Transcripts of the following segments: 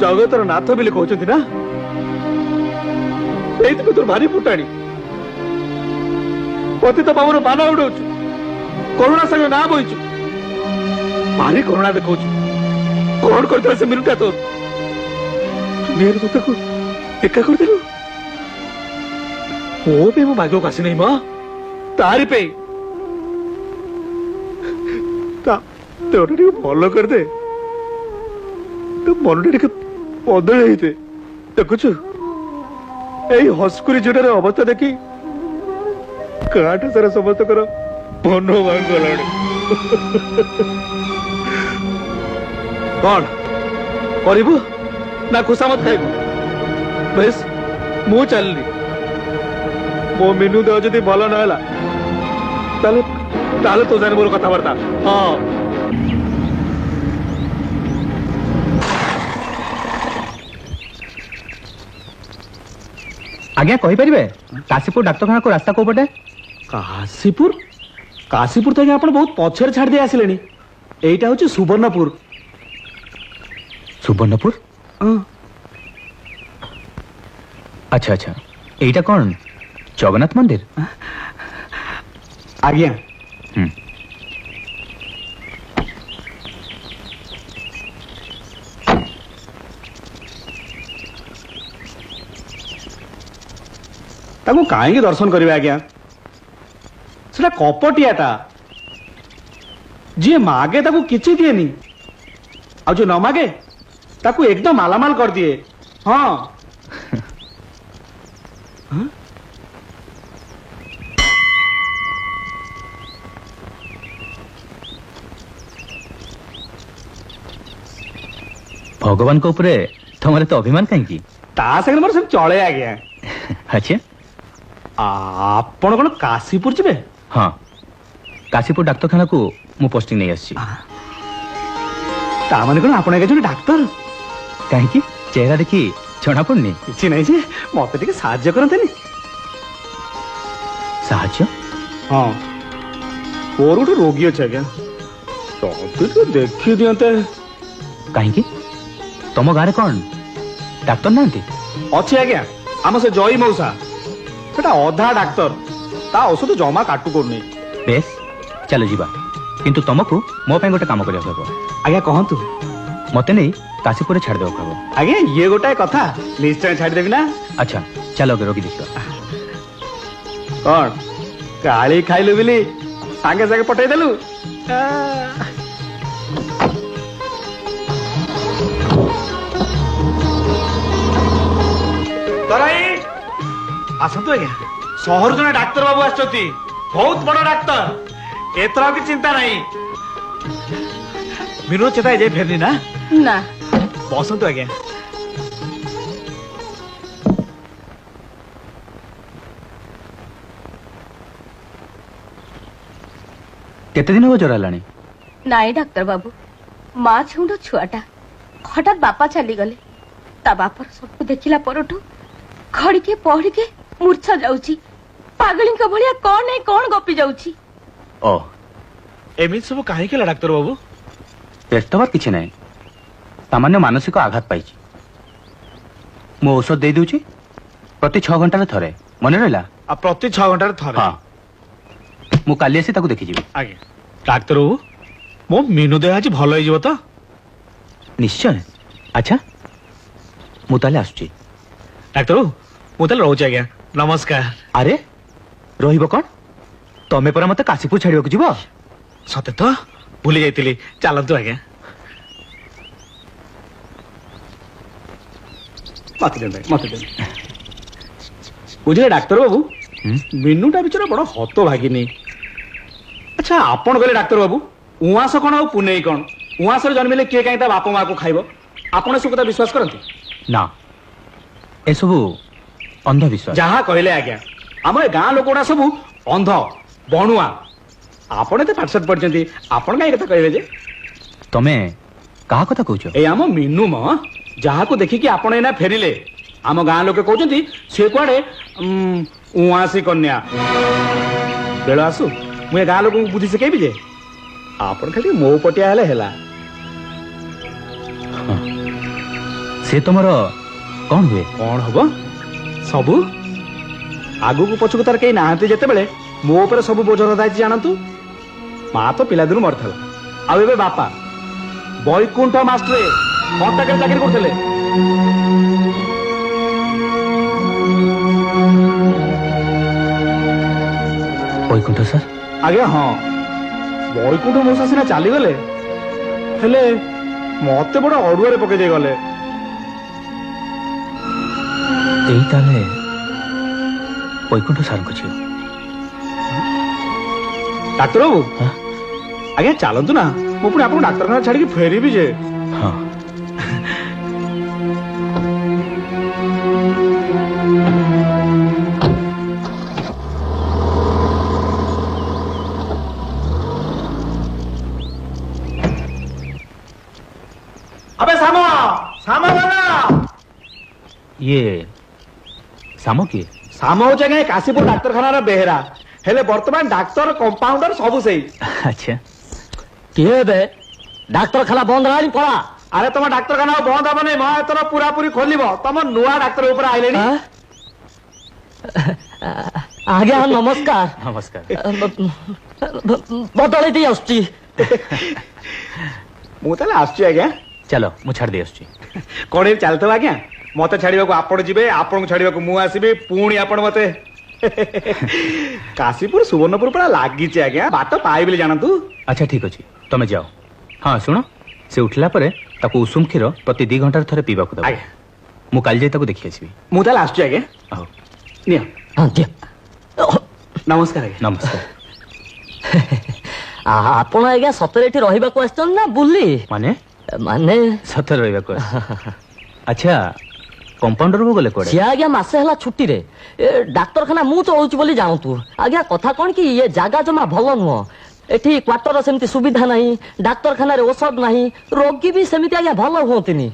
जगतर नाथ बोली कहते ना तोर भारी फुटाणी पति तो पावन मान उड़ाऊ करुणा संग ना बोईचु भारी करुणा देखा कौन कर से मिलूटा तोर तो एका कर दिलु मो पे मो भाग्य को आसी नहीं मां तारी पे तोर भल कर दे तो मन बदल देखुचु यही हस्कुरी जोटार अवस्था देखी काठ सारा समस्त मन भांगला कौन करू ना खुशामत खाइबू बेस मु चलनी मो मेनू देह जदि भल ना तो जाने मोर कथबार्ता हाँ आज्ञा कहि परिबे काशीपुर डाक्तरखाना को रास्ता को पटे काशीपुर काशीपुर तो आप बहुत पछर छाड़ दे आसिले एटा हूँ सुवर्णपुर सुवर्णपुर अच्छा अच्छा एटा कौन जगन्नाथ मंदिर आज्ञा कहीं दर्शन करेंगे आज्ञा से कपटियाटा जी मागे ताकू किसी दिए आ जो न मागे ताकू एकदम मालामाल कर दिए हाँ भगवान को ऊपर तुम्हारे तो अभिमान कहीं संगे मोर सब चले आज्ञा अच्छा आपण कौन काशीपुर जी हाँ काशीपुर डाक्तरखाना को मु पोस्टिंग नहीं आसी ताने कौन आप डाक्तर कहीं चेहरा देखी जना पड़नी कि नहीं जे मत टे साहाय्य करते साहाय्य हाँ मोर गोटे रोगी अच्छे आज्ञा तो देखी दियंते कहीं तुम गाँव कौन डाक्तर ना अच्छे आज्ञा आम से जई मौसा सेटा अधा डाक्तर ता औषध जमा काटू करनी बेस चलो जीवा किंतु तुमको मो पे गोटे काम करिया पड़ो आज्ञा कहतु मते नहीं काशीपुर छाड़ देव कहबो आज्ञा ये गोटाए कथा निश्चय छाड़ देबी ना अच्छा चलो रोगी देखियो कौन काली खाइलु बिली सागे सागे पठे देलु आसतु आज्ञा सहर जने डाक्तर बाबू आछती बहुत बड़ डाक्तर एथरा की चिंता नहीं मीनू चेता जे फेरनी ना ना बसंतु आज्ञा केते दिन हो जरा लानी नाई डाक्तर बाबू माँ छुंड छुआटा हठात बापा चली गले ता बापर सब देखिला परठू खड़ी के पहड़ी के मूर्छा जाउची पागली का भलिया कौन नहीं कौन गपी जाउची ओ एमित सब काहे केला डाक्तर बाबू पेटवर किछि नाही सामान्य मानसिक आघात पाइछि मो औषध दे दूची प्रति 6 घंटा रे थरे मने रहला आ प्रति 6 घंटा रे थरे हां मु काली आसी ताको देखि जीवी आगे डाक्तर बाबू मो मीनू देह आज भलो होई जीवो तो निश्चय अच्छा मु ताले आसुची डाक्टर बाबू मु ताले रहउची आज्ञा नमस्कार अरे रहिबो कोन तमे परा मते काशीपुर छाड़ियो को जीवो सते तो भूली जाइतिली चलंतु आज्ञा मत बुझे डाक्तर बाबू मीनूटा बिचारा बड़ हत भागिनी अच्छा आपण गले डाक्तर बाबू उआस कौन आ पुनई कौन उआस जन्मिले किए कहीं बाप माँ को खाइब आपण सब कथा विश्वास करती ना ए सब अंधविश्वास जहाँ कहले आज्ञा आम गाँ लोक सब अंध बणुआ आपण तो पाठशाठ पढ़ते आपण कहीं कथा कहले जे तमे कहा कथा कहूछ ए आम मीनू म जहाँ को देखिकी आपण एना फेरिले आम गाँ लोके कहते सी कुआडे उआसी कन्या बेल आसु मुझे गाँ लोक बुद्धि शिखेबी जे आपण खाली मो पटिया हेले हेला से तुमर कौन हुए? कौन हबो सबु आगु को पछुक तार केही नाहंती जेतेबेले मो ऊपर सब बोझ लदाइछि जानतु। मां तो पिला दिनु मरथला आ एबे बापा बैकुंठ मास्टर कटक चाकरी करथले। बैकुंठ सर? आज्ञा हाँ बैकुंठ मौसा सिना चली गले हेले मते बड़ अड़ुआ पकई दे गले। यही ताले बैकुंठ सर को झियो। डाक्टर बाबू हाँ? आज्ञा चलतु ना मु पुणी आपको डाक्तरखाना छाड़ी फेरबी जे। हाँ अबे सामो सामो बोला ये सामो किए? सामो हो जाए काशीपुर डाक्तरखाना रा बेहरा हेले वर्तमान डाक्तर कंपाउंडर सब सही। अच्छा किए बे डाक्तरखाना बंद रहा पड़ा। अरे तुम डाक्तरखाना बंद हम नहीं मैं एथर पूरा पूरी खोलिब तुम नुआ डाक्तर ऊपर आइले आज्ञा नमस्कार। नमस्कार। बदल दी आसुची मु ताले आसछि आज्ञा। चलो मु छाड़ दे आसुची। कोण चलतो आज्ञा मते छाड़िबाकू आपण जिबे आपण छाड़िबाकू मु आसीबे पुणी आपण मते काशीपुर सुवर्णपुर पड़ा लागी चे आज्ञा बाट पाइबे जानतु। अच्छा ठीक अछि तमे जाओ। हाँ सुनो से उठला परे ताको उषुम क्षीर प्रति 2 घंटा थरे पीबा को दबो। आज्ञा मु काल जे ताको देखि आसीबी। मु ताले आसछि आज्ञा। आओ नियो हाँ दिया नमस्कार आज्ञा। नमस्कार। आपण आज्ञा सतरे एठी रहिबा को आछन ना बुल्ली माने माने सतर रहबा को? अच्छा कंपाउंडर को गले कोडे? सिया आज्ञा मासे हला छुट्टी रे डाक्तरखाना मु चलौची बोली जानतु। आज्ञा कथा कोन कि ये जागा जमा भलो नुह एठी क्वार्टर सेमती सुविधा नहीं डाक्तरखाना रे औषध नहीं रोगी भी सेमती आज्ञा भलो होंतिनी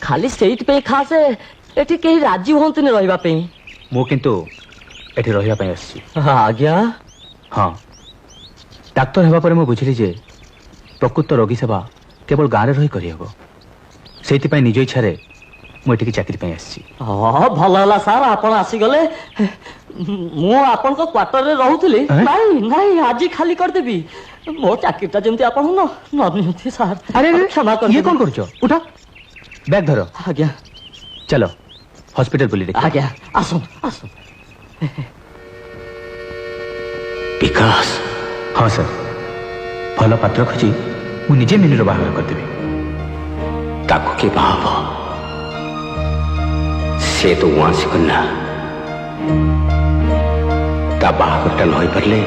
खाली सेट पे खासे एठी केही राजी होंतिनी रहिबा पे। मु किंतु एठी रहिबा पई आछि। आज्ञा हाँ डाक्तर हेबा परे मु बुझिली जे प्रकृत रोगी सेवा केवल गाँव रही करहब से निज इच्छा मु एठी चाकरी पई आछि। हाँ भल है सार आपण आसीगले मु आपण को क्वार्टर रे रहूतली नहीं नहीं आज खाली कर देबी मो चाकरीटा जेमती आपण न नियंती सार। अरे क्षमा कर ये कौन करछो? उठा बैग धरो। आज्ञा चलो हॉस्पिटल बुली देख। आज्ञा आसुन आसुन। विकास हाँ सर भल पात्र खोजी मु निजे मिनुर बाहागर करदेबी। ताको के बाहब से तो वहां से करना ता बाहागरटा न होई परले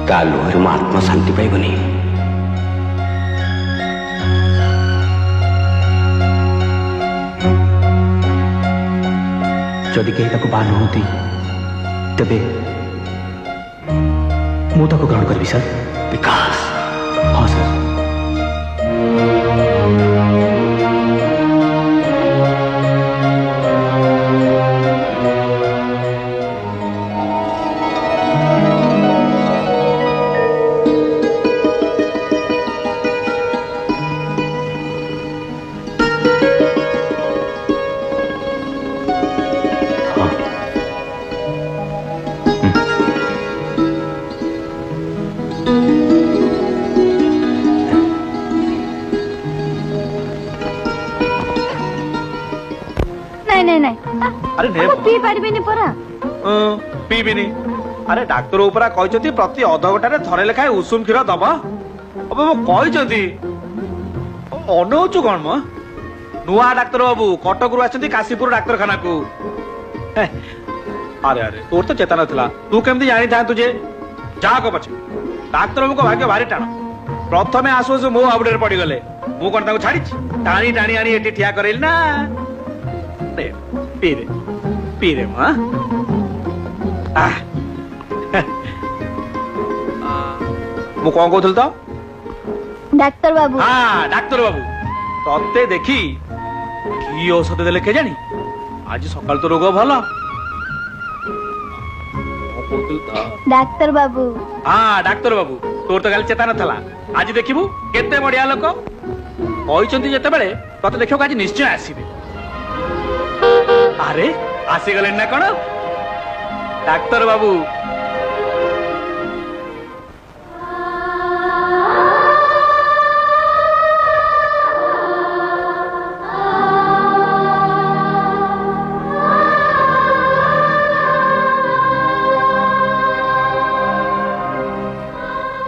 ता लोहर में आत्मा शांति पाइबनी। जदि केही ताको बाहा नहोती तबे मु ताको ग्रहण करबी सर। विकास हाँ सर। नहीं नहीं अरे ने पी पारिबिनी परा पीबिनी। अरे डाक्तर ऊपर कहते प्रति अध घंटे थरे लेखाए उषुम क्षीर दब अब कहते अनौचु कौन म नुआ डाक्तर बाबू कटक रु आछंती काशीपुर डाक्तरखाना को। अरे अरे तोर तो चेता नथला तू केमती जानी था तुझे जा को पछे डाक्तर बाबू को भाग्य भारी टाण प्रथमे आसु आसु मो आबुडे पड़ी गले मु कोन ताको छाड़ी टाणी टाणी आनी एटी ठिया करेल ना रे पी रे मां मु कौन कहूल तो डाक्तर बाबू हाँ डाक्तर बाबू तते देखी कि औषध देले के जानी आज सकाल तो रोग भल डाक्तर बाबू हाँ डाक्तर बाबू तोर तो खाली चेता नथला आज देखिबू केते बढ़िया लोक କହିଛନ୍ତି ଯେତେବେଳେ ତତେ ଦେଖିବାକୁ ଆଜି ନିଶ୍ଚୟ ଆସିବେ। ଆରେ ଆସିଗଲେଣି ନା କଣ ଡାକ୍ତର ବାବୁ?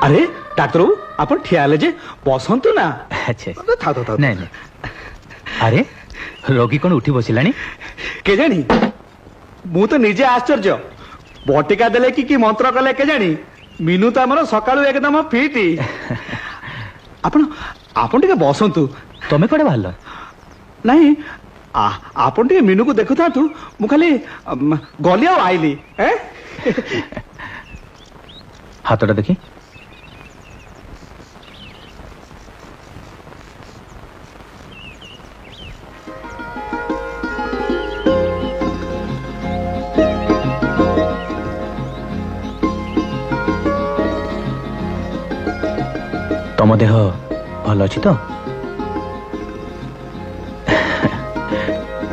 আরে ডাক্তারবাবু আপন ঠিয়া হেলে যে বসন্তু না। ଆଚ୍ଛା থাও থাও থাও ନାଇଁ ନାଇଁ ଆରେ ରୋଗୀ କ'ଣ ଉଠି ବସିଲାଣି? কে জানি ମୁଁ ତ ନିଜେ ଆଶ୍ଚର୍ଯ୍ୟ। ବଟିକା ଦେଲେ କି ମନ୍ତ୍ର କଲେ କେ ଜାଣି ମିନୁ ତ ଆମର ସକାଳୁ ଏକଦମ ଫିଟ୍। ଆପଣ ଆପଣ ଟିକେ ବସନ୍ତୁ। ତମେ କୁଆଡ଼େ ବାହାରିଲ? ନାଇଁ ଆପଣ ଟିକେ ମିନୁକୁ ଦେଖୁଥାନ୍ତୁ। ମୁଁ ଖାଲି ଗଲି ଆଉ ଆଇଲି। ହାତଟା ଦେଖି। ତମ ଦେହ ଭଲ ଅଛି ତ?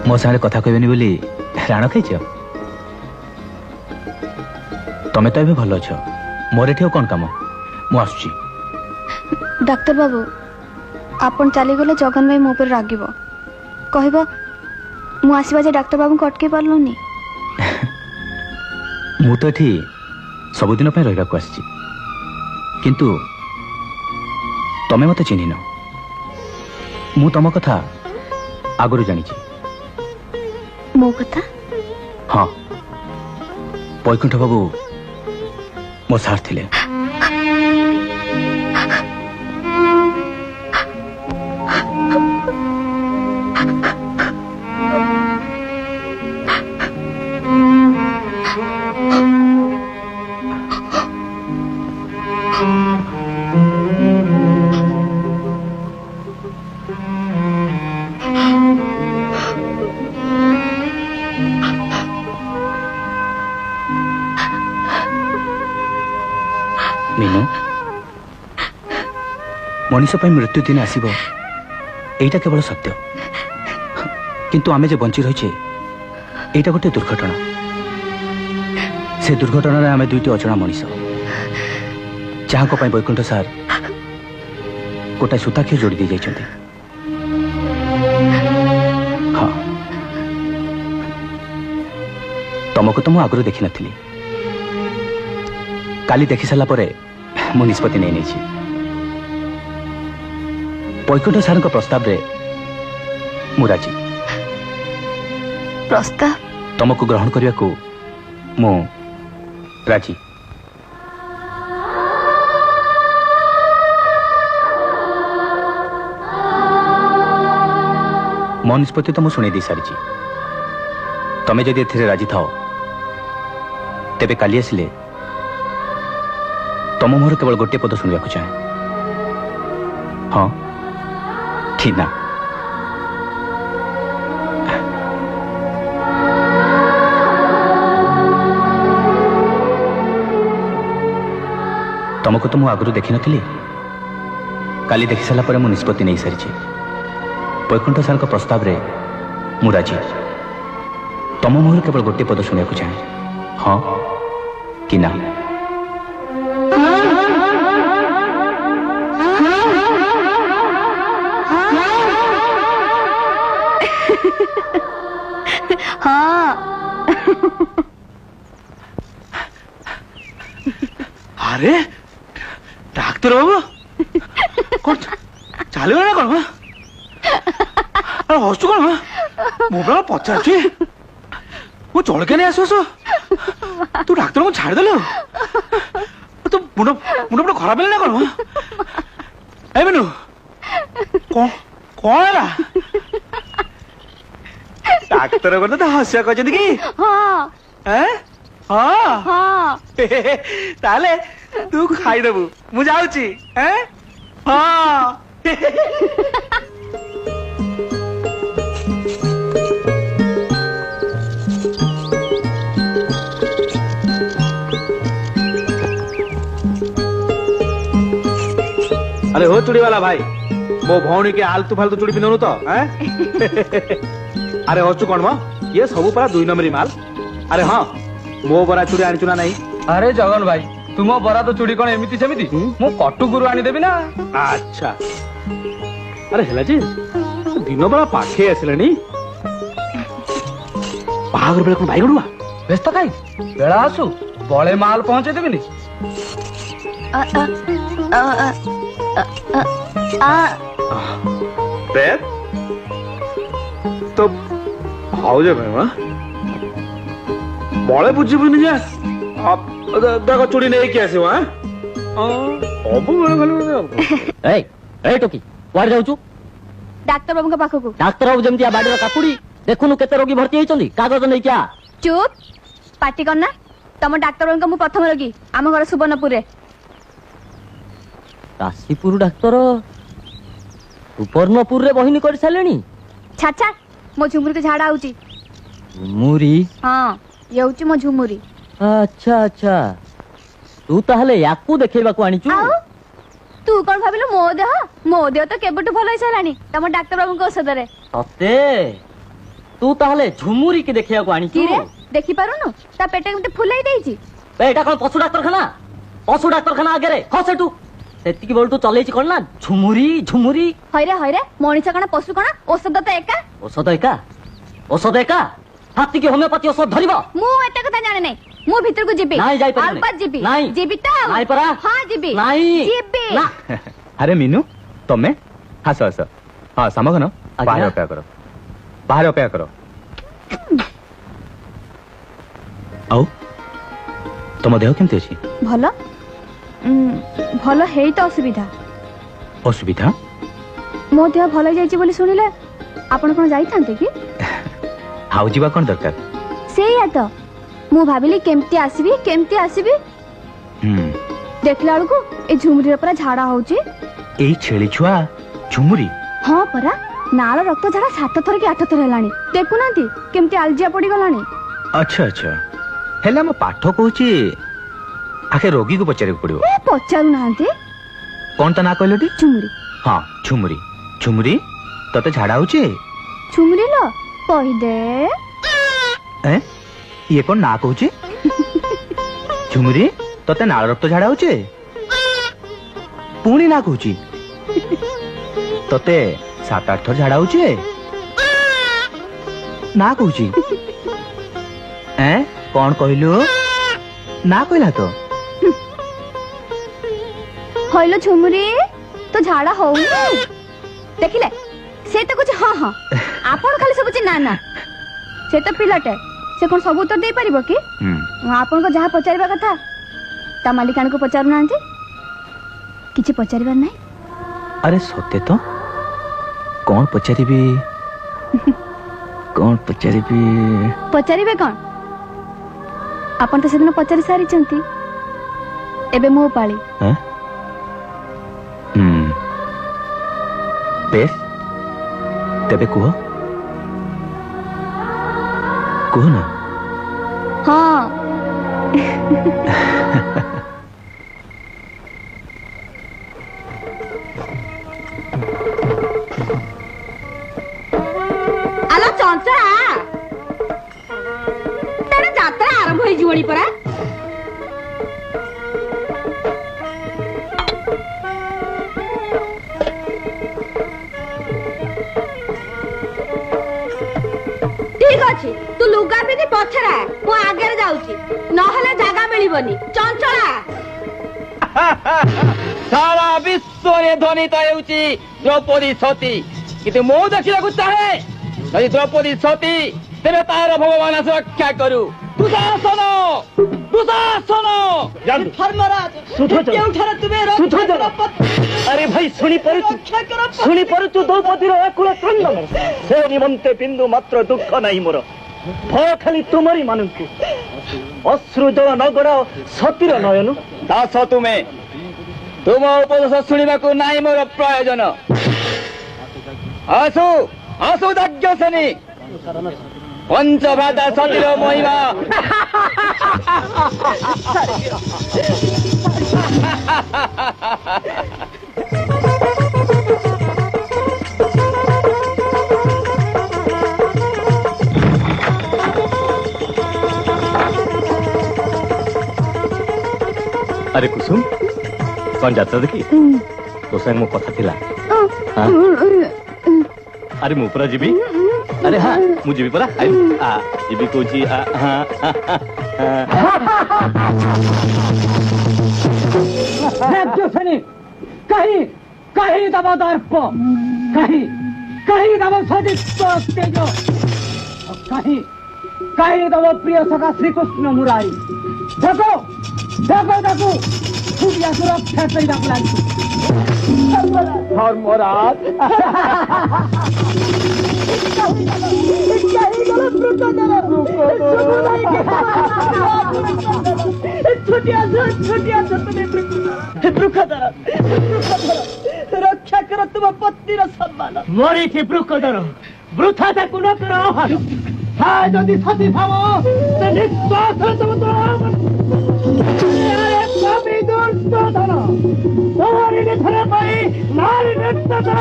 ମୋ ସାଙ୍ଗରେ କଥା କହିବେନି ବୋଲି ରାଣ ଖାଇଛ? ତମେ ତ ଏବେ ଭଲ ଅଛ, ମୋର ଏଠି ଆଉ କ'ଣ କାମ? ମୁଁ ଆସୁଛି। ଡାକ୍ତର ବାବୁ ଆପଣ ଚାଲିଗଲେ ଜଗନ ଭାଇ ମୋ ଉପରେ ରାଗିବ, କହିବ ମୁଁ ଆସିବା ଯେ ଡାକ୍ତର ବାବୁଙ୍କୁ ଅଟକେଇ ପାରିଲୁନି। ମୁଁ ତ ଏଠି ସବୁଦିନ ପାଇଁ ରହିବାକୁ ଆସିଛି, କିନ୍ତୁ ତମେ ମତେ ଚିହ୍ନିନ। ମୁଁ ତମ କଥା ଆଗରୁ ଜାଣିଛି। ମୋ କଥା? ହଁ, ବୈକୁଣ୍ଠ ବାବୁ ମୋ ସାର୍ ଥିଲେ। ମିନୁ, ମଣିଷ ପାଇଁ ମୃତ୍ୟୁ ଦିନ ଆସିବ ଏଇଟା କେବଳ ସତ୍ୟ, କିନ୍ତୁ ଆମେ ଯେ ବଞ୍ଚି ରହିଛେ ଏଇଟା ଗୋଟେ ଦୁର୍ଘଟଣା। ସେ ଦୁର୍ଘଟଣାରେ ଆମେ ଦୁଇଟି ଅଜଣା ମଣିଷ, ଯାହାଙ୍କ ପାଇଁ ବୈକୁଣ୍ଠ ସାର୍ ଗୋଟାଏ ସୂତାଖିଅ ଯୋଡ଼ି ଦେଇ ଯାଇଛନ୍ତି। ହଁ, ତମକୁ ତ ମୁଁ ଆଗରୁ ଦେଖିନଥିଲି, କାଲି ଦେଖି ସାରିଲା ପରେ ମୁଁ ନିଷ୍ପତ୍ତି ନେଇଛି। ବୈକୁଣ୍ଠ ସାର୍ଙ୍କ ପ୍ରସ୍ତାବରେ ମୁଁ ରାଜି। ପ୍ରସ୍ତାବ? ତମକୁ ଗ୍ରହଣ କରିବାକୁ ମୁଁ ରାଜି। ମୋ ନିଷ୍ପତ୍ତି ତ ମୁଁ ଶୁଣେଇ ଦେଇ ସାରିଛି। ତମେ ଯଦି ଏଥିରେ ରାଜି ଥାଅ ତେବେ କାଲି ଆସିଲେ ତମ ମୁହଁରୁ କେବଳ ଗୋଟିଏ ପଦ ଶୁଣିବାକୁ ଚାହେଁ, ହଁ କି ନା? ତମକୁ ତ ମୁଁ ଆଗରୁ ଦେଖିନଥିଲି, କାଲି ଦେଖି ସାରିଲା ପରେ ମୁଁ ନିଷ୍ପତ୍ତି ନେଇ ସାରିଛି। ବୈକୁଣ୍ଠ ସାର୍ଙ୍କ ପ୍ରସ୍ତାବରେ ମୁଁ ରାଜି। ତମ ମୁହଁରୁ କେବଳ ଗୋଟିଏ ପଦ ଶୁଣିବାକୁ ଚାହେଁ, ହଁ କି ନା? ହଁ। আরে ডাক্তার বাবু চালিগলে না কଣ? হসু কଣ? ମୁଁ ପରା ପଚାରୁଛି, ମୁଁ ଜଳଖିଆ ନେଇ ଆସୁ ଆସୁ ତୁ ଡାକ୍ତରଙ୍କୁ ଛାଡ଼ିଦେଲୁ? ତୁ ମୁଣ୍ଡ ମୁଣ୍ଡ ଖରାପ ହେଲେ ନା କଣ? ଏ ମିନୁ କଣ ହେଲା? ଡାକ୍ତର କଥା ହସିବା କହିଛନ୍ତି କି? ତାହେଲେ ତୁ ଖାଇଦେବୁ, ମୁଁ ଯାଉଛି। अरे हो चूड़ी वाला भाई, मो भौणी के आलतू फालतू चूड़ी पिंधनु तो हैं? अरे हचु कौन मो ये सब परा 2 नंबरी माल। अरे हाँ मो बरा चूड़ी आनी चुना नहीं। अरे जगन भाई तुम बरा तो चूड़ी कौन एमिति सेमिति मु कटुकुरु आनी देबी ना। अच्छा अरे हेला जी दिन बड़ा पाखे आसिलानी बाहागर बेले कौन बाइगणुआ व्यस्त काई बेला आसु बळे माल पहुंचे देबिनी। प्रेत तो भाउजे भाई मां बड़े बुझिबुनी जे आप देखो चूड़ी नहीं के आसे वहां अब बड़े ए ए टोकी कुआडे जाउछु? डाक्टर बाबू का पाखकू। डाक्तर बाबू जमतिया बाडीर काकुडी देखुनु केते रोगी भर्ती होइचंदी कागज नै क्या? चुप पार्टी करना तम डाक्टर बाबू का मु प्रथम रोगी आम घर सुवर्णपुर रे। काशीपुर डाक्तर सुपर्णपुर रे बहिनी कर सालेनी। छाछा मो झुमुरी के झाड़ा आउची। मुरी हाँ ये होची मो झुमुरी। अच्छा अच्छा तू ताहले याकू देखेबाकू आनिचु? आउ तू कौन भाबिलु मो देह तो केबटू भलो होई सालानी तम डाक्टर बाबू को औषध रे। सते तू ताहले झुमुरी के देखियाकू आनिचु? की रे देखि पारुनु ता पेटे मते फुलाई देइची। एटा कोन पशु डाक्तरखाना आगे रे खसेटू सेतिकी बोल तू चलेछि कोन ना झुमुरी हयरे मଣିଷ कण पशु कण औषध तो एका। औषध एका हाथी की होमियोपैथी औषध धरिबो? मु एते कथा जाने नै मु भीतर को जिबी। नाही जाई परबे। अल्पत जिबी। नाही जिबी तो नाही परा। हां जिबी। नाही जिबी ना अरे मीनू तमे हस हस हाँ सामगन बाहर अपेक्षा करो आउ तुम देह केमती अछि? भलो भलो हेई तो असुविधा मो देह भलो जाईची बोली सुनिले आपण कोन जाई थांते कि? हाउ जीवा कोन दरकार? सेया तो मु भाबिली केमती आसीबी देखला बेलकू ए झुमरी रे पूरा झाड़ा होची। एई छेली छुआ झुमुरी? हां परा नाल रक्त झाड़ा 7 थर कि 8 थर हेलानी देखु नांती केमती आलजिया पड़ी गलानी। अच्छा अच्छा हेला म पाठ कहूची आखे रोगी को पचारे पड़ियो। ए पचारु नांती कोन ता ना कहलोटी? झुमरी। हाँ झुमुरी तते झाड़ा होची? झुमरी लो कहि दे। ए ये कोन ना कहूची? झुमुरी तते नाल रक्त झाड़ा होची? पुणी ना कहूची तते 7-8 थर झाड़ा होची? ना कहूची ए कौन कहलु? ना कहला तो हइलो झुमरी तो झाड़ा होउनी देखिले से तो कुछ हां आपण खाली सब ना से तो पिलाटे से कोन सब उत्तर दे परिबो कि? आपण को जहां पचारिबा कथा ता मालिकान को पचारु नांती किछि पचारिबा नै। अरे सत्य तो कौन पचारिबी पचारिबे कोन? आपण तो सेदिन पचारि सारी चंती एबे मो पाली। बेस तेबे कुह ना। हाँ आला चंचरा तेरे यात्रा आरंभ होई जीवणी परा। ठीक अछि तू लुगा पिनी पछरा मु आगे जाउची नहले जागा मिलिबनी चंचला। सारा विश्व रे ध्वनित हेउची द्रौपदी सती किंतु मो देखिବାକୁ चाहे ଯଦି ଦ୍ରୌପଦୀ ସତୀ ତେବେ ତାର ଭଗବାନ ସୁରକ୍ଷା କରୁ। ଦୁଶାସନ अरे भाई शुणी पारुचु द्रौपदी एकुल क्रंदन से निमंते बिंदु मात्र दुख नहीं मोर भय खाली तुमरी मानू अश्रु जल नगड़ सतीर नयन दास तुमे तुम उपदेश शुणिबाकू नाही मोर प्रयोजन। आसु आसु दाज्ञसेनी पंचभ्राता सतीर महिमा अरे कुसुम कौन यात्रा देखी तो संग मो कथा थिला हाँ? अरे मु परा जीवी अरे हाँ मु जीवी परा जीवी कोची हाँ कहीं कहीं दबो दर्प कहीं कहीं दबो सदित्व तेज कहीं कहीं दबो प्रिय सखा श्री कृष्ण मुरारी देखो देखो देखो सूर्य सुरक्षा कई दाख लागी धर्मराज रक्षा करो तुम पत्नी सम्मान मरी थी वृक्षधर वृथा ताकू न करो जदि सती भाव निश्वास तुम्हारी निधन पाई नारी निधन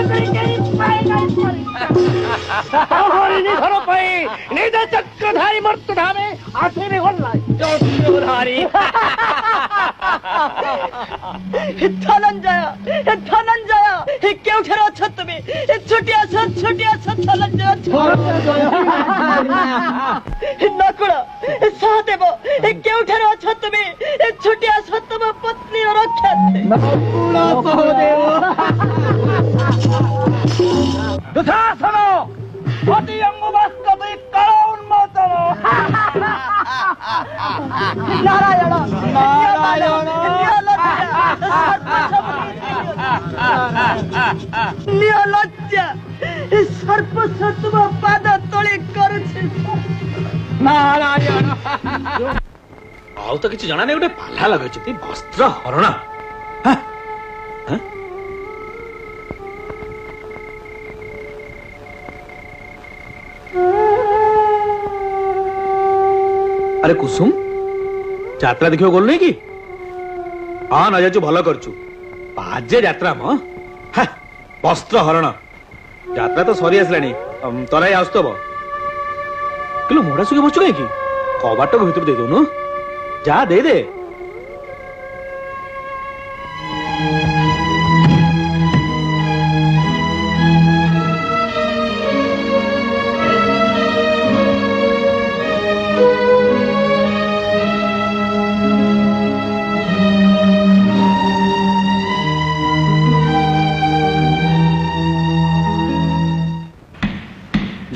पाई निज चक्रधारी मृत्युधामे आखिरी चक्रधारी धनंजय धनंजय केउठे अछ तुमे छुटिया धनंजय नकुल सहदेव केउठे अछ तुमे छुटिया तुम पत्नी रक्षा दुशासन अति अंग वास्तविक कला उन्मोचन नारायण नारायण निलज्जा सर्प तुम पाद तले करुछि नारायण ଆଉ ତ କିଛି ଜଣା ନାହିଁ ଗୋଟେ ପାଲା ଲଗେଇଛନ୍ତି ବସ୍ତ୍ର ହରଣ अरे कुसुम ଯାତ୍ରା ଦେଖିବାକୁ ଗଲୁ ନାଇଁ କି ହଁ ନ ଯାଉଛୁ ଭଲ କରୁଛୁ ବାଜେ ଯାତ୍ରା ମ ବସ୍ତ୍ର ହରଣ ଯାତ୍ରା ତ ସରି ଆସିଲାଣି ତରାଇ ଆସୁଥିବ କିଲୋ ମୋଡ଼ା ସୁଖି ବସଛୁ କାହିଁକି କବାଟକୁ ଭିତରୁ ଦେଇଦଉନୁ जा दे दे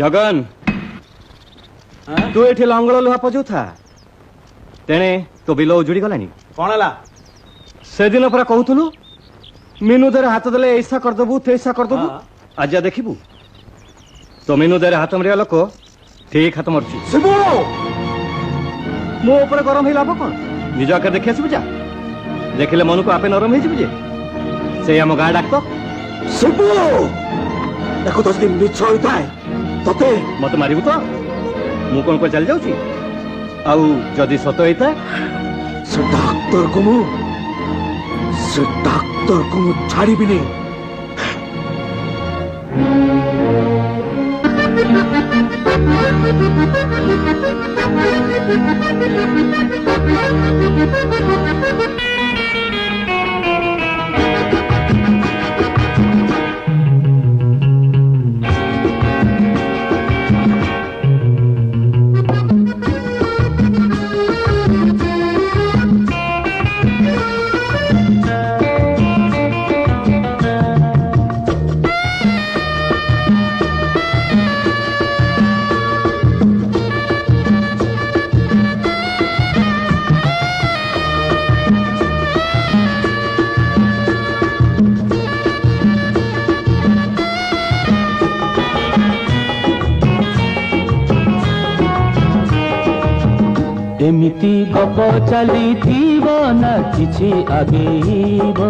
जगन तू एठी लंगल लुहा पजू था तेणे तो बिल उजुड़ी गलानी कौन है से दिन पर कहूलु मीनू देर हाथ देले ऐसा करदेबू तैसा करदेबू आज देखिबू तो मीनू देर हाथ मरिया लोक ठीक हाथ मरची मो ऊपर गरम ही लाभ कौन निज आगे देखी आसबू जा देखिले मन को आपे नरम हो जे से आम गाँ डाक्तर शिबू देखो तो मिछ होता है तते मत मारिबू तो मु कौन को चल जाऊची आउ जदि सत होता से डाक्तर को मु छाड़ी भी नहीं एमिति गप चली ना किछि आगेब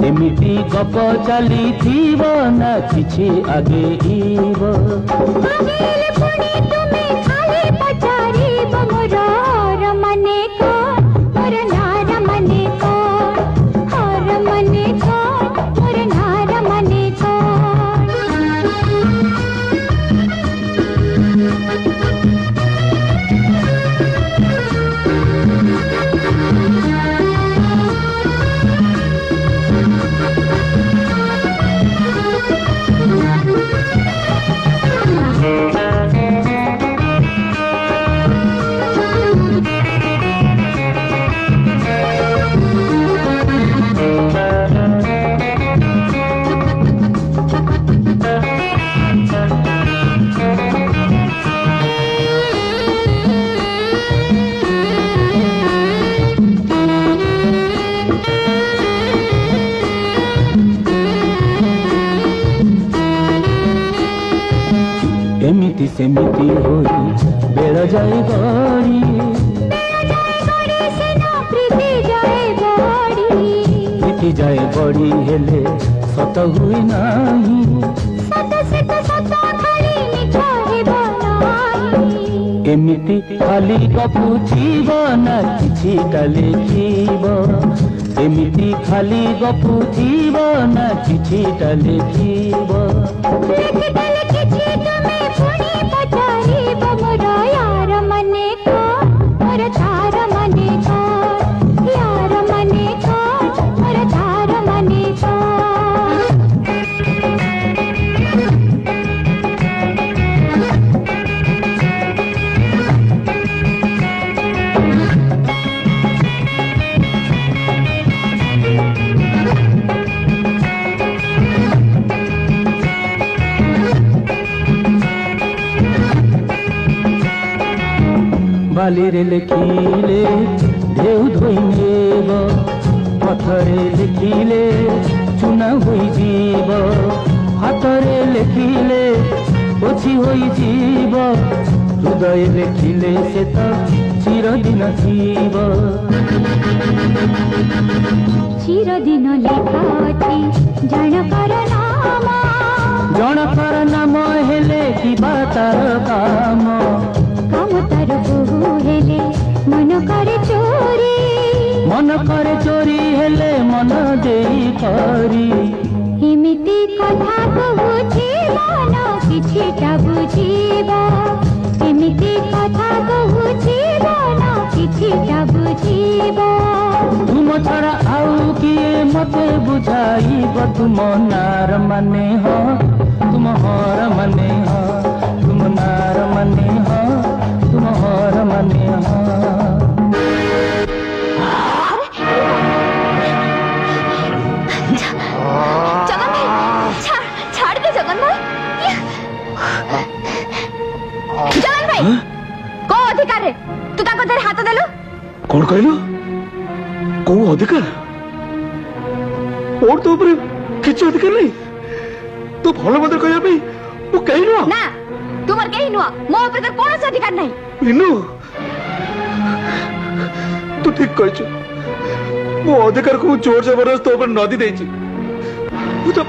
एमिति गप चली ना किछि आगेब जाए गड़ी प्रीति जाए बड़ी हेले सत हुए नहीं एमिति खाली गपुथिब ना किछिटा लेखिब एमिति खाली गपुथिब ना किछिटा लेखिब बालीरे लिखिले ढेउ धोइनेब पथरे लिखिले चुना होई जीव हाथरे लिखिले पोछी होई जीव हृदय लिखिले से तो चिरदिन जीव चिरदिन लेखा अछि जनकर नाम हेले कि तार काम काम तार बहु हेले मन करे चोरी हेले मन देई करी एमिति कथा कहुछि मन किछिटा बुझिबा एमिति कथा कहुछि मन किछिटा बुझिबा तुम छड़ा आउ किए मते बुझाइब तुम नार माने हो तुम हर माने हो तुम नार माने हो तुम हर माने हो जगन भाई छाड़ दे जगन भाई जगन भाई को अधिकार रे तू ताको धर हाथ देलु कौन कहलु को अधिकार और तो ऊपर किछ अधिकार नहीं तू भल मत कहया पे वो कहीं न ना तुमर कहीं नुआ मो ऊपर तो कोनो अधिकार नहीं मीनू तू ठीक कहछ वो अधिकार को जोर जबरदस्त तो ऊपर नदी देछि वो तो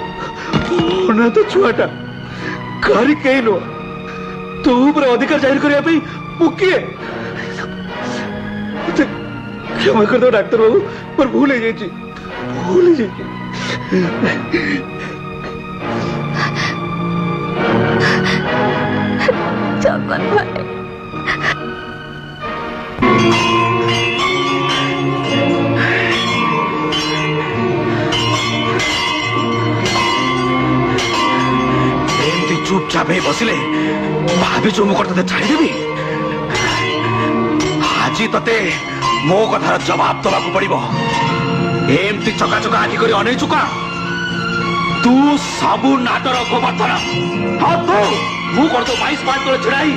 ना तो छुआटा कारी कहीं न तू ऊपर अधिकार जाहिर करया पे वो किए क्षमा कर दो डॉक्टर बाबू पर भूल ही जाइए जगन भाई एमती चुपचाप ही बसिले भाभी जो मु करते छाड़देवी आज ते मो कथार जवाब दबाक पड़ो एमती चका चका आखि कर अनै चुका तू सबू नाटर गोवर्धन हाँ तू मु कर तो 22 पाँच तले छिड़ाई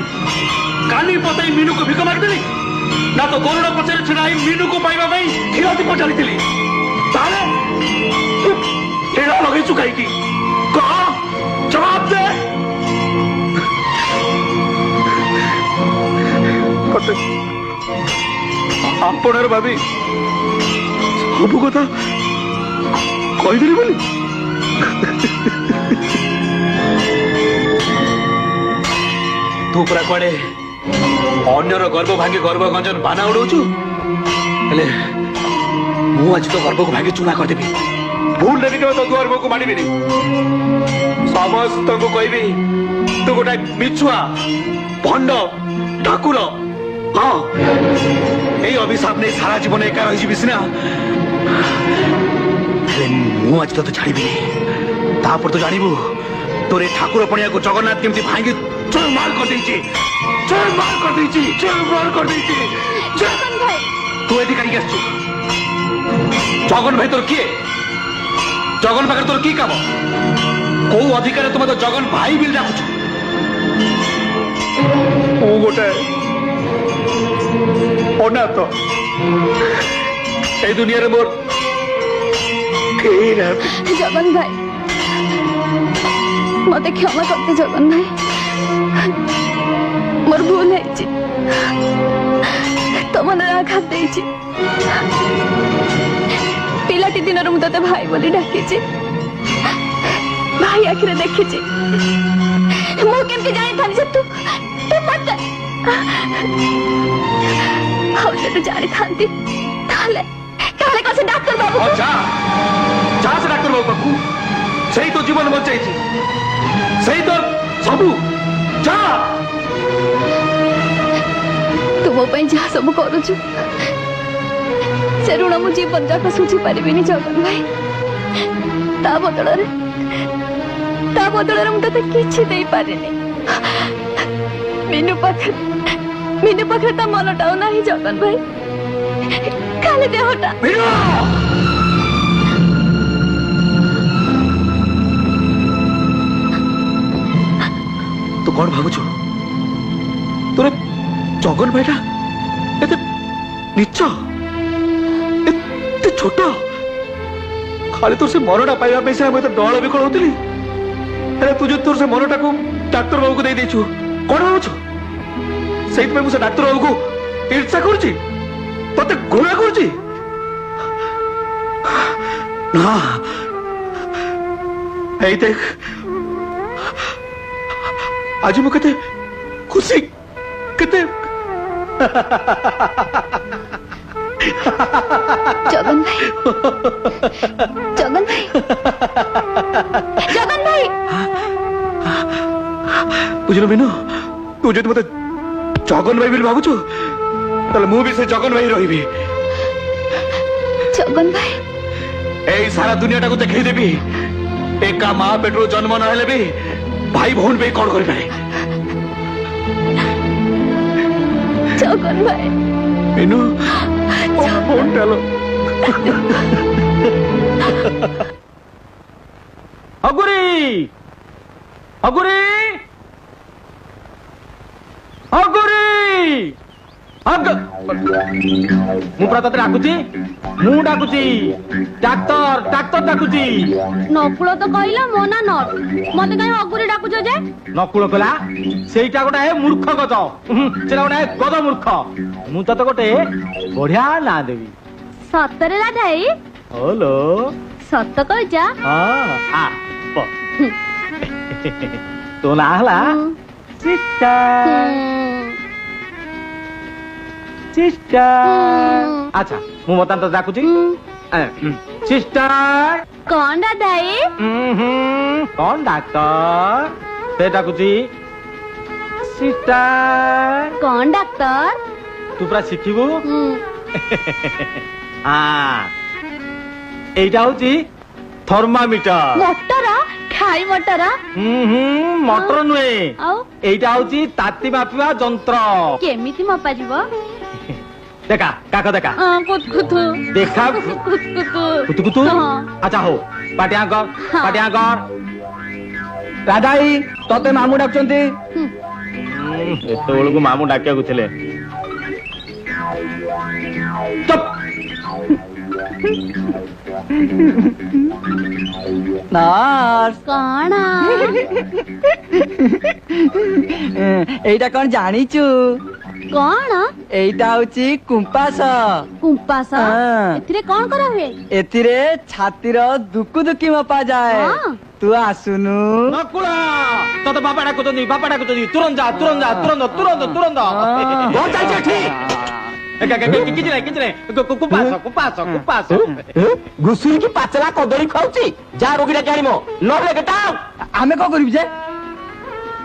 काली पताई मीनू को भिक मारिदेली ना तो गरुड़ पछरे छिड़ाई मीनू को पाइबा क्षीरती पचारी एड़ा लगे चुकाई की कह जवाब दे आपणार भाभी सब कथा कहीदेली बोली तू पूरा कड़े अन्यर गर्भ भांगी गर्भ गंजन बाना उड़ाऊचु हेले मु आज तो गर्भ को भांगी चूना करदेवी भूल देवी तो गर्भ को मानिबी समस्त को कहबी तू गोटा मिछुआ भंड ठाकुर हाँ ये अभिशाप नहीं सारा जीवन एका रही सीना मु आज तो छाड़ी तापर तो जानबू तोर ठाकुर पणिया को जगन्नाथ केमती भांगी चोरमार कर तू एटी कहीं आसु जगन भाई तोर किए जगन पाखे तोर की काम कौ अधिकार तुम तो जगन भाई बिल डाकुच गोटे अनाथ ए दुनिया रे मोर जगन भाई मते क्षमा करते जगन भाई मोर भूल है तो मन आघात देछि पिलाटी दिन मु तते भाई बोली डाकिछि भाई आखिरे देखिछि मु केमति जानि थानि जे तू पट हाउ जे तू जानि थांती ताले ताले कसे डॉक्टर बाबू जा जा से डॉक्टर बाबू पाखु सही तो जीवन बचाई सही तो सबू जा तू मो पे जहाँ सब करुचु से ऋण मु जीवन जाक सुझी पारिबिनी जगन भाई ता बदल रे मु तते किछि देई पारिनी मीनू पाखरे ता मनटाও नाही जगन भाई खाली देहटा तू कौन भावुଛୁ तोरे जगन भाईटा एते नीच एते छोट खाली तोर से मनटा पाइबा पे से हम डल भी कळौतली अरे तू जो तोर से मनटा को डॉक्टर बाबू को दे देछु कौन भावुଛୁ सही में मुझे डॉक्टर बाबू को ईर्ष्या करछि तते घृणा करछि ना ए देख आज मु कते खुशी कते जगन भाई बुझलो बिनु तू जो मते जगन भाई भावुଛୁ ताले मु भी से जगन भाई रहिबी जगन भाई ए सारा दुनिया को देखै देबी एका मां पेटरो जन्म न हेले भी भाई भौन पे कौन कर पाए जगन भाई बिनु फोन डालो अगुरी अगुरी अगुरी अग मु पुरा तते डाकुची मु डाकुची डाक्टर डाक्टर डाकुची नकुल तो कहला मोना नट मते काई अगुरी डाकुछो जे नकुल कला सेटा गोटा है मूर्ख गज सेटा गोटा है गज मूर्ख मु तते गोटे बढ़िया ना देवी सतरे राधाई हेलो सत कहजा हां आ प तो ना हला सिस्टर सिस्टर अच्छा मु बतान तो डाकुची सिस्टर कौन राधाई कौन डॉक्टर से डाकुची सिस्टर कौन डॉक्टर तू पूरा शिखिबू हाँ एटा होची थर्मामीटर मोटर खाई मोटर मोटर नुहे आउ एटा होची ताती मापिवा जंत्र केमिति मपा जीवो देखा काका देखा कुतकुतु देखा कुतकुतु कुतुकुतु हाँ। अच्छा हो पाटिया कर हाँ। पाटिया कर राधाई तते मामू डाकचंती एतबेलକୁ मामू डाकियाକୁ ଥିଲେ चुप नर्स काना एइटा कोन जानिचु कौन एइटा होची कुंपास कुंपास हाँ। एथिरे कौन करा हुए एथिरे छातीर दुकु दुकी मपा जाए हाँ। तू आसुनु नकुला तो बापा डाकुचंदी तुरंत जा तुरंत जा तुरंत तुरंत तुरंत बहुत चालছে ठीक କିଛି ନାହିଁ କୁପାସ କୁପାସ କୁପାସ ଘୁଷୁରି କି ପାଚଲା କଦଳୀ ଖାଉଛି ଯା ରୋଗୀଟା ଜାଣିବ ନହେଲେ କେଟା ଆମେ କଣ କରିବୁ ଯେ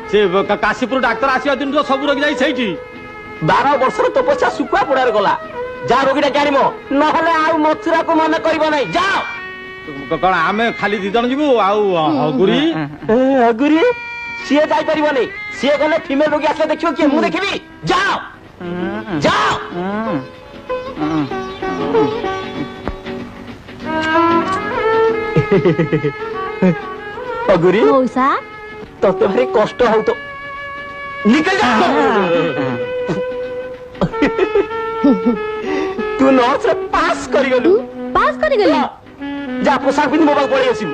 ସେ କାଶୀପୁର ଡାକ୍ତର ଆସିବା ଦିନଠୁ ସବୁ ରୋଗୀ ଯାଇ ସେଇଠି 12 ବର୍ଷର ତପସ୍ୟା ଶୁଖୁଆ ପୋଡାରେ ଗଲା ଯା ରୋଗୀଟା ଜାଣିବ ନହେଲେ ଆଉ ମଥୁରାକୁ ମନେ କରିବ ନାହିଁ ଯାଅ କଣ ଆମେ ଖାଲି 2 ଜଣ ଯିବୁ ଆଉ ଅଗୁରି ଅଗୁରି ସିଏ ଯାଇପାରିବନି ସିଏ ଗଲେ ଫିମେଲ ରୋଗୀ ଆସିଲେ ଦେଖିବ କିଏ ମୁଁ ଦେଖିବି ଯାଅ ଯାଅ ଅଗୁରି मौसा ତତେ ଭାରି କଷ୍ଟ ହଉ ତ ନିକଲ ଯା ତୁ ନର୍ସରେ ପାସ୍ କରିଗଲୁ पास कर गली ଯା ପୋଷାକ ପିନ୍ଧି ମୋ ପାଖକୁ ପଳେଇ ଆସିବୁ